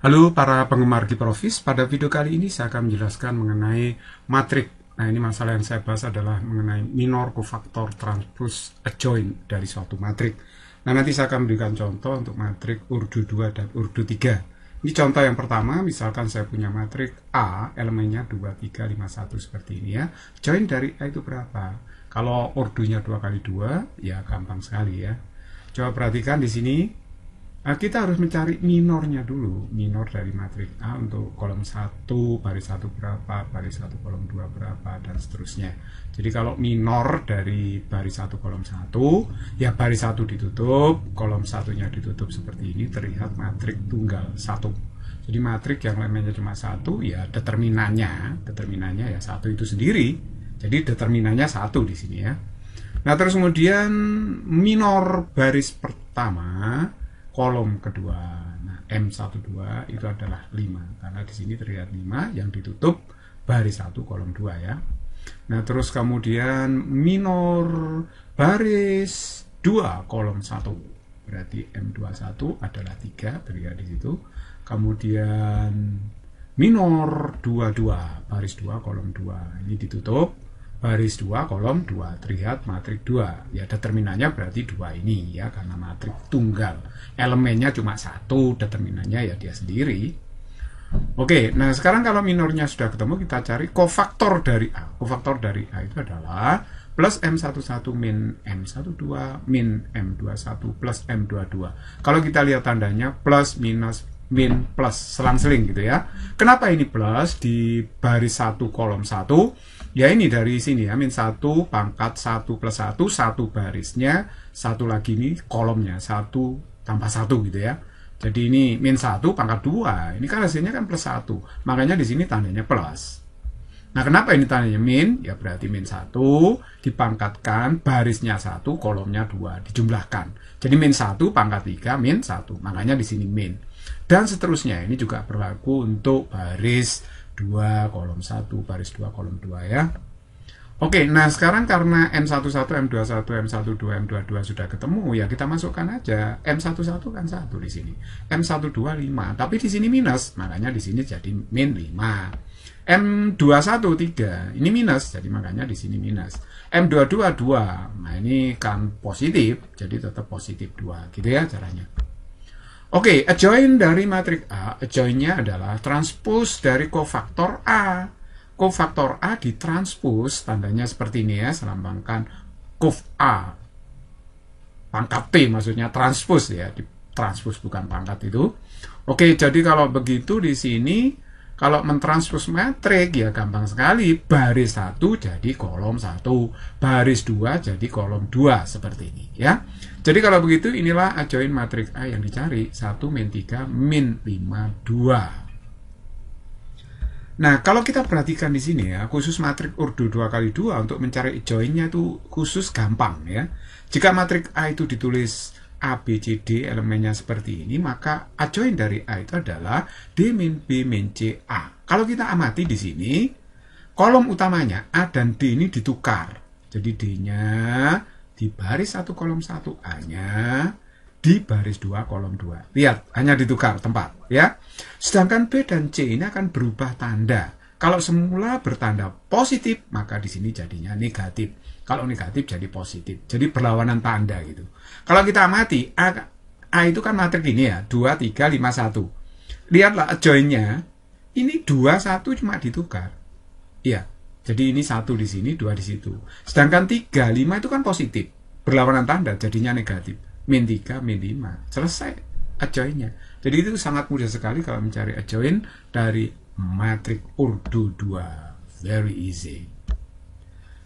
Halo para penggemar Giprofis, pada video kali ini saya akan menjelaskan mengenai matrik. Nah, ini masalah yang saya bahas adalah mengenai minor kofaktor transpose adjoint dari suatu matrik. Nah, nanti saya akan memberikan contoh untuk matrik urdu 2 dan urdu 3. Ini contoh yang pertama, misalkan saya punya matrik A, elemennya 2, 3, 5, 1 seperti ini ya. Join dari A itu berapa? Kalau urdunya 2 kali 2, ya gampang sekali ya. Coba perhatikan di sini. Kita harus mencari minornya dulu, minor dari matrik A untuk kolom 1, baris 1 berapa, baris 1 kolom 2 berapa, dan seterusnya. Jadi kalau minor dari baris 1 kolom 1, ya baris 1 ditutup, kolom satunya ditutup seperti ini, terlihat matrik tunggal 1. Jadi matrik yang elemennya cuma 1, ya determinannya ya 1 itu sendiri. Jadi determinannya 1 di sini ya. Nah, terus kemudian minor baris pertama, kolom kedua. Nah, M12 itu adalah 5 karena di sini terlihat 5 yang ditutup baris 1 kolom 2 ya. Nah, terus kemudian minor baris 2 kolom 1. Berarti M21 adalah 3 terlihat di situ. Kemudian minor 22 baris 2 kolom 2. Ini ditutup baris 2 kolom 2, terlihat matrik 2 ya, determinannya berarti 2 ini ya, karena matrik tunggal, elemennya cuma 1, determinannya ya dia sendiri. Oke, nah sekarang kalau minornya sudah ketemu, kita cari kofaktor dari A. Kofaktor dari A itu adalah plus M11 min M12 min M21 plus M22. Kalau kita lihat tandanya plus minus min plus selang-seling gitu ya. Kenapa ini plus di baris 1 kolom 1? Ya ini dari sini ya, min 1 pangkat 1 plus 1, 1 barisnya, 1 lagi ini kolomnya, 1 tambah 1 gitu ya. Jadi ini min 1 pangkat 2, ini kan hasilnya kan plus 1, makanya di sini tandanya plus. Nah, kenapa ini tandanya min? Ya berarti min 1 dipangkatkan barisnya 1, kolomnya 2, dijumlahkan. Jadi min 1 pangkat 3, min 1, makanya di sini min. Dan seterusnya, ini juga berlaku untuk baris 2 kolom 1, baris 2 kolom 2 ya. Oke, nah sekarang karena M11, M21, M12, M22 sudah ketemu, ya kita masukkan aja. M11 kan 1 di sini. M12 5, tapi di sini minus, makanya di sini jadi min 5. M21 3, ini minus, jadi makanya di sini minus. M22 2, nah ini kan positif, jadi tetap positif 2, gitu ya caranya. Oke, adjoint dari matrik A, adjointnya adalah transpose dari kofaktor A. Kofaktor A ditranspose, tandanya seperti ini ya, saya lambangkan kof A. Pangkat T maksudnya transpose ya, ditranspose bukan pangkat itu. Oke, jadi kalau begitu di sini, kalau mentranspose matrik ya gampang sekali, baris 1 jadi kolom 1, baris 2 jadi kolom 2, seperti ini ya. Jadi kalau begitu inilah adjoint matrik A yang dicari, 1 min 3 min 5 2. Nah, kalau kita perhatikan di sini ya, khusus matrik urdu 2 kali 2 untuk mencari adjointnya itu khusus gampang ya. Jika matrik A itu ditulis A, B, C, D elemennya seperti ini, maka adjoint dari A itu adalah D min B min C A. Kalau kita amati di sini, kolom utamanya A dan D ini ditukar. Jadi D-nya di baris 1 kolom 1, A-nya di baris 2 kolom 2. Lihat, hanya ditukar tempat ya. Sedangkan B dan C ini akan berubah tanda. Kalau semula bertanda positif, maka di sini jadinya negatif. Kalau negatif jadi positif. Jadi berlawanan tanda gitu. Kalau kita amati, A itu kan matrik ini ya, 2, 3, 5, 1. Lihatlah adjointnya, ini 2, 1 cuma ditukar. Iya, jadi ini 1 di sini, 2 di situ. Sedangkan 3, 5 itu kan positif. Berlawanan tanda, jadinya negatif. Min 3, min 5. Selesai adjointnya. Jadi itu sangat mudah sekali kalau mencari adjoint dari matrik urdu 2. Very easy.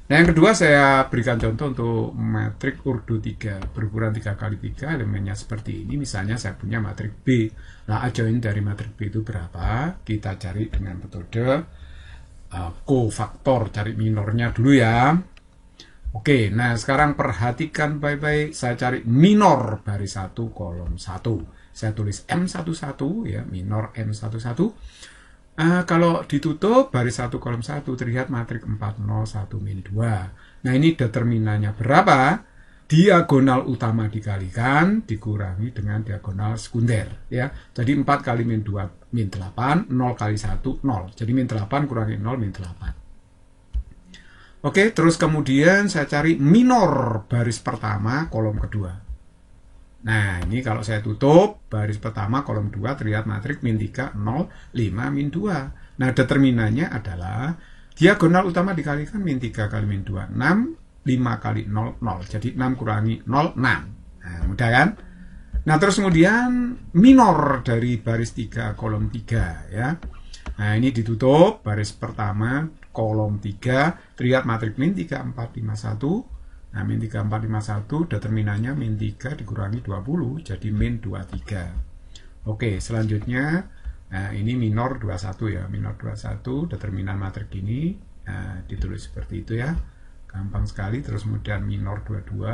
Nah, yang kedua saya berikan contoh untuk matrik urdu 3 berukuran 3 kali 3, elemennya seperti ini. Misalnya saya punya matrik B. Nah, adjoint dari matrik B itu berapa? Kita cari dengan metode kofaktor, cari minornya dulu ya. Oke, nah sekarang perhatikan baik-baik, saya cari minor baris 1 kolom 1. Saya tulis M11 ya, minor M11. Kalau ditutup baris 1 kolom 1 terlihat matrik 401 min 2. Nah, ini determinannya berapa? diagonal utama dikalikan dikurangi dengan diagonal sekunder ya. Jadi 4 kali min 2 min 8, 0 kali 1 0. Jadi min 8 kurangi 0 min 8. Oke, terus kemudian saya cari minor baris pertama kolom kedua. Nah, ini kalau saya tutup baris pertama kolom 2 terlihat matriks min 3 0 5 min 2. Nah, determinannya adalah diagonal utama dikalikan min 3 kali min 2 6, 5 kali 0 0. Jadi 6 kurangi 0 6. Nah, mudah kan? Nah, terus kemudian minor dari baris 3 kolom 3 ya. Nah, ini ditutup baris pertama kolom 3 terlihat matriks min 3 4 5 1. Nah, min 3, 4, 5, 1, determinannya min 3 dikurangi 20, jadi min 23. Oke, selanjutnya, nah ini minor 21 ya, minor 21, determinan matriks ini, ditulis seperti itu ya. Gampang sekali, terus kemudian minor 22,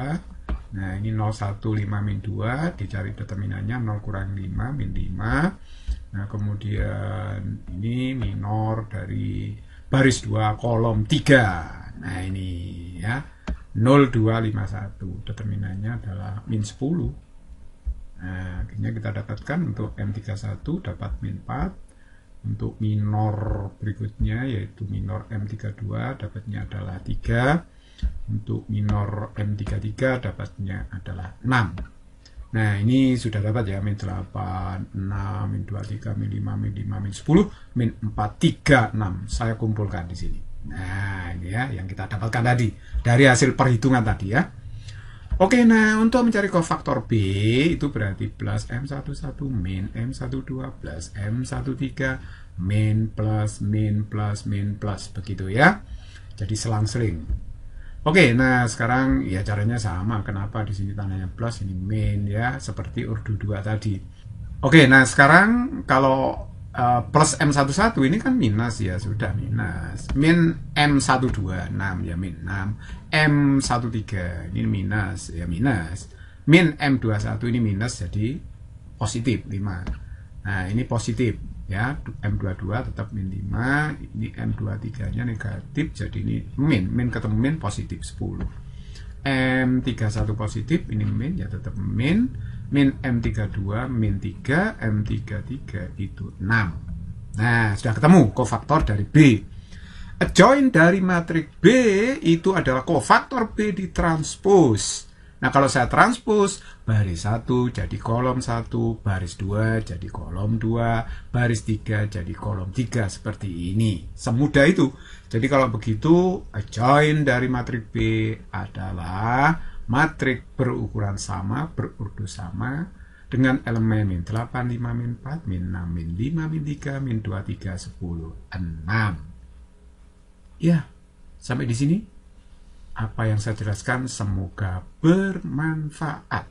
nah ini 0, 1, 5, min 2, dicari determinannya 0 kurangi 5, min 5. Nah, kemudian ini minor dari baris 2, kolom 3. Nah, ini ya. 0251 determinannya adalah min 10. Nah, akhirnya kita dapatkan untuk M31 dapat min 4. Untuk minor berikutnya yaitu minor M32 dapatnya adalah 3. Untuk minor M33 dapatnya adalah 6. Nah, ini sudah dapat ya, min 8, 6, min 23, min 5, min 5, min 10, min 4, 3, 6. Saya kumpulkan di sini. Nah, ini ya yang kita dapatkan tadi dari hasil perhitungan tadi ya. Oke, nah untuk mencari kofaktor B itu berarti plus M11 min M12 plus M13 min plus min plus min plus begitu ya. Jadi selang-seling. Oke, nah sekarang ya caranya sama. Kenapa di sini tandanya plus, ini min ya, seperti urdu 2 tadi. Oke, nah sekarang kalau plus M11 ini kan minus ya, sudah minus. Min M12 6 ya, min 6. M13 ini minus ya, minus. Min M21 ini minus, jadi positif 5. Nah, ini positif ya, M22 tetap min 5. Ini M23 nya negatif, jadi ini min ketemu min positif 10. M31 positif, ini min ya, tetap min M32 min 3, M33 itu 6. Nah, sudah ketemu kofaktor dari B. Adjoint dari matriks B itu adalah kofaktor B ditranspos. Nah, kalau saya transpos, baris 1 jadi kolom 1, baris 2 jadi kolom 2, baris 3 jadi kolom 3, seperti ini. Semudah itu. Jadi kalau begitu, adjoint dari matriks B adalah matriks berukuran sama, berurdu sama, dengan elemen min 8, 5, min 4, min 6, min 5, min 3, min 2, 3, 10, 6. Ya, sampai di sini. Apa yang saya jelaskan semoga bermanfaat.